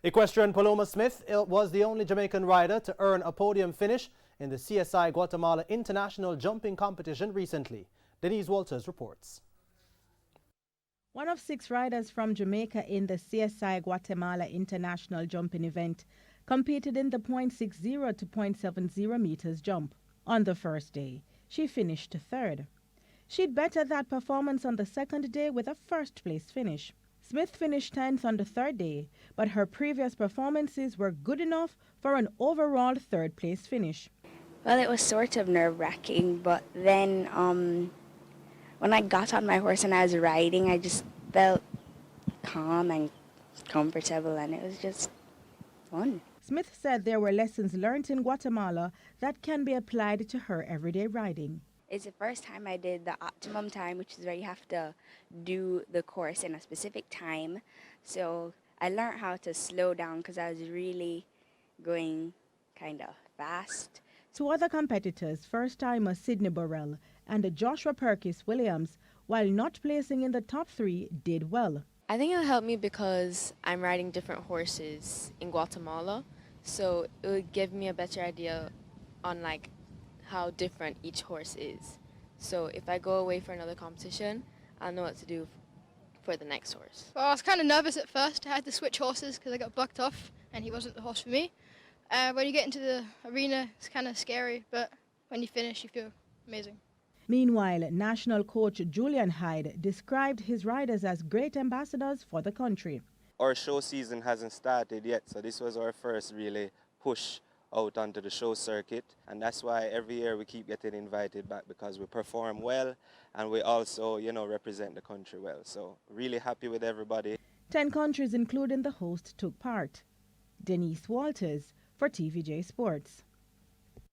Equestrian Paloma Smith was the only Jamaican rider to earn a podium finish in the CSI Guatemala International Jumping Competition recently. Denise Walters reports. One of 6 riders from Jamaica in the CSI Guatemala International Jumping event competed in the .60 to .70 meters jump. On the first day, she finished 3rd. She'd bettered that performance on the 2nd day with a 1st place finish. Smith finished 10th on the 3rd day, but her previous performances were good enough for an overall 3rd place finish. Well, it was sort of nerve-wracking, but then when I got on my horse and I was riding, I just felt calm and comfortable, and it was just fun. Smith said there were lessons learned in Guatemala that can be applied to her everyday riding. It's the first time I did the optimum time, which is where you have to do the course in a specific time. So I learned how to slow down because I was really going kind of fast. 2 other competitors, first-timer Sidney Burrell and Joshua Perkis Williams, while not placing in the top 3, did well. I think it'll help me because I'm riding different horses in Guatemala, so it would give me a better idea on how different each horse is. So if I go away for another competition, I'll know what to do for the next horse. Well, I was kind of nervous at first. I had to switch horses because I got bucked off and he wasn't the horse for me. When you get into the arena, it's kind of scary, but when you finish, you feel amazing. Meanwhile, national coach Julian Hyde described his riders as great ambassadors for the country. Our show season hasn't started yet, so this was our first really push out onto the show circuit, and that's why every year we keep getting invited back, because we perform well and we also, represent the country well. So really happy with everybody. 10 countries, including the host, took part. Denise Walters for TVJ Sports.